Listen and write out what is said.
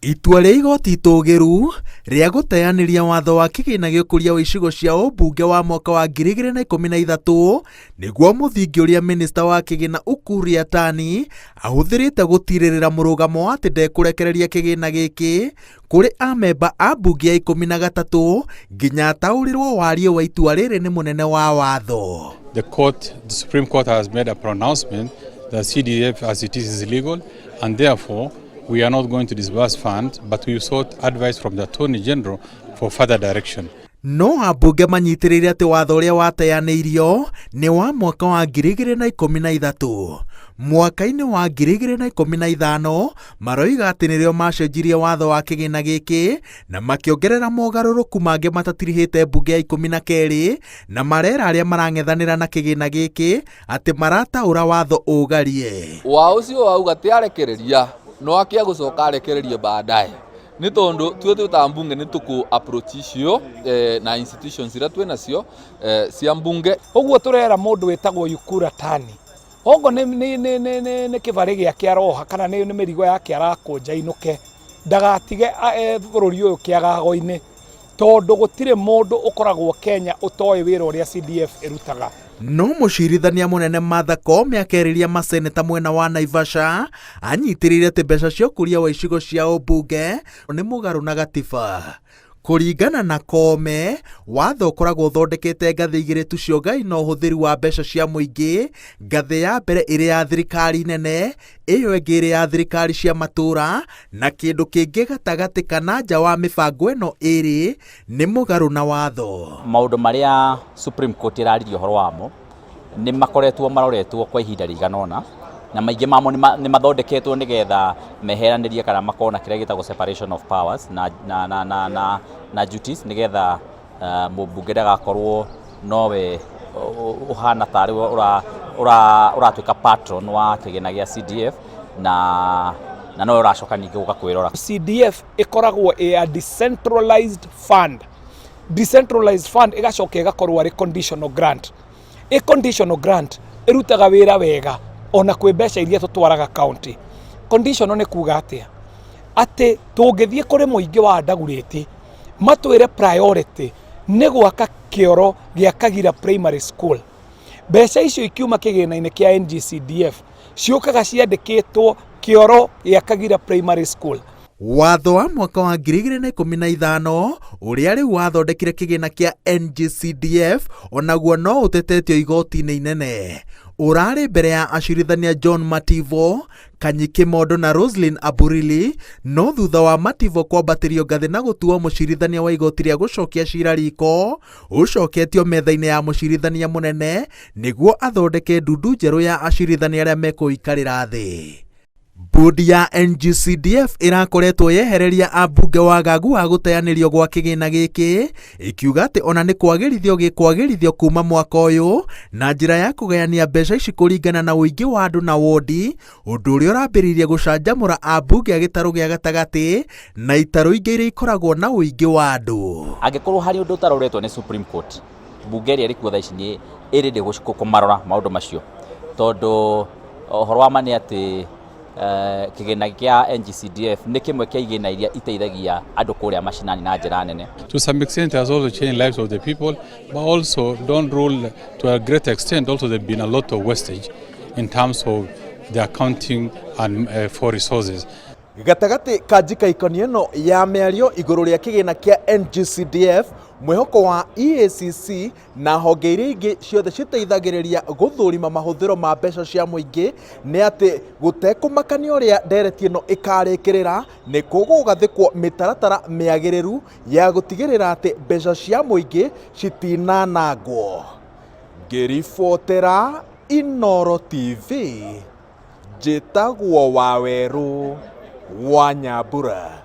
Itua rĩa igoti itũgĩru rĩa gũteanĩria watho wa kĩgĩna gĩũkũria wa icigo cia ũmbunge wa mwaka wa 2013 nĩguo mũthingi ũrĩa minista wa kĩgĩna Yatani ahũthĩrĩte gũtirĩrĩra mũrũgamo wa atĩ ndekũrekereria kĩgĩna gĩkĩ kũrĩ amemba a mbunge ya 13 nginya ataũrĩrwo warie wa itua rĩrĩ nĩ mũnene wa watho. The Supreme Court has made a pronouncement that CDF as it is illegal, and therefore we are not going to disburse funds, but we sought advice from the Attorney General for further direction. No ambunge manyitĩrĩire atĩ watho ũrĩa wateanĩirio nĩ wa mwaka wa 2013. Mwaka-inĩ wa 2015 maroiga atĩ nĩrĩo macenjirie watho wa kĩgĩna gĩkĩ na makĩongerera mogarũrũku mangĩ matatirihĩte mbunge ya 12 na marera arĩa marang'ethanĩra na kĩgĩna gĩkĩ atĩ marataũra watho ũgarie. Wa ũcio wauga arekereria no akia gũcoka arekererie baadaye nĩ tondũ tuothe ta ambunge nĩ tuku approach icio na institutions ira twĩ nacio cia mbunge. Ũguo tũrera mũndũ wĩtagwo Yatani ogo nĩ kĩbarĩ gĩake aroha kana nĩ mĩrigo yake arakũnja inũke ndagatige bũrũri ũyũ kĩagago-inĩ tondũ gũtirĩ mũndũ ũkoragwo Kenya ũtoĩ wĩra ũrĩa CDF ĩrutaga. No mũcirithania mũnene Martha Koome akĩarĩria maseneta mwena wa Naivasha anyitĩrĩire atĩ mbeca cia ũkũria wa icigo cia ũmbunge nĩ mũgarũ na gatiba. Kũringana na Koome, watho ũkoragwo ũthondekete ngathĩ igĩrĩ tu cia ũgai na ũhũthĩri wa mbeca cia mũingĩ, ngathĩ ya mbere ĩrĩ ya thirikari nene, ĩyo ĩngĩ ĩrĩ ya thirikari cia matũra, na kĩndũ kĩngĩ gatagatĩ kana nja wa mĩbango ĩno ĩrĩ nĩ mũgarũ na watho. Maũndũ marĩa Supreme Court ĩraririe ũhoro wamo nĩ makoretwo maroretwo kwa ihinda rĩigana ũna, na maingĩ mamo nĩ mathondeketwo nĩgetha meheranĩrie kana makona kĩrĩa gĩtagwo separation of powers na duties nĩgetha mũmbunge ndagakorwo nowe ũhana tarĩ ũratuĩka patron wa kĩgĩna gĩa CDF na nowe ũracoka ningĩ gũka kwĩrora. CDF ĩkoragwo a decentralized fund. Decentralized fund ĩgacoka ĩgakorwo arĩ conditional grant. Conditional grant ĩrutaga wĩra wega ona kwĩ mbeca iria tũtwaraga county. Conditional nĩ kuga atĩ tũngĩthiĩ kũrĩ mũingĩ wa ndagurĩti matwĩre priority nĩ gwaka kĩoro gĩa Kagira primary school. Mbeca icio ikiuma kĩgĩna-inĩ kĩa NGCDF ciũkaga ciandĩkĩtwo kĩoro gĩa Kagira primary school. Watho wa mwaka wa 2015 ũrĩa rĩu wathondekire kĩgĩna kĩa NGCDF onaguo no ũtetetio igoti-inĩ inene. Ũrarĩ mbere ya acirithania John Mativo, Kanyi Kimondo na Roslyn Aburili, no thutha wa Mativo kwambatĩrio ngathĩ na gũtuo mũcirithania wa igoti rĩa gũcokia cira riko, ũcoketio metha-inĩ ya mũcirithania mũnene nĩguo athondeke ndundu njerũ ya acirithania arĩa mekũikarĩra thĩ. Bodi ya NGCDF ĩrakoretwo yehereria ambunge wagagu wa gũteanĩrio gwa kĩgĩna gĩkĩ, ikiuga atĩ ona nĩ kwagĩrithio kuma mwaka ũyũ na njĩra ya kũgayania mbeca ici kũringana na ũingĩ wa andũ na wondi, ũndũ ũrĩa ũrambĩrĩirie gũcanjamũra ambunge a gĩtarũ gĩa gatagatĩ na itarũ ingĩ iria ikoragwo na ũingĩ wa andũ. Angĩkorwo harĩ ũndũ ũtaroretwo nĩ Supreme Court, mbunge ĩrĩa ĩrĩ kuo thaa ici nĩ ĩrĩ kũmarora maũndũ macio, tondũ ũhoro wa ma nĩ atĩ kĩgĩna kĩa NGCDF nĩ kĩmwe kĩa igĩna iria iteithagia andũ kũrĩa mashinani na njĩra nene. To some extent, it has also changed lives of the people, but also don't rule to a great extent. Also, there's been a lot of wastage in terms of the accounting and for resources. Gatagatĩ ka njikaikoni ĩno ya mĩario igũrũ rĩa kĩgĩna kĩa NGCDF, mwĩhoko wa EACC na honge iria ingĩ ciothe citeithagĩrĩria gũthũrima mahũthĩro ma mbeca cia mũingĩ nĩ atĩ gũtekũmakania ũrĩa ndereti ĩno ĩkarĩkĩrĩra nĩ kũgũgathĩkwo mĩtaratara mĩagĩrĩru ya gũtigĩrĩra atĩ mbeca cia mũingĩ citinanangwo. Ngĩribotera Inooro TV, njĩtagwo Wawerũ wa Nyambura.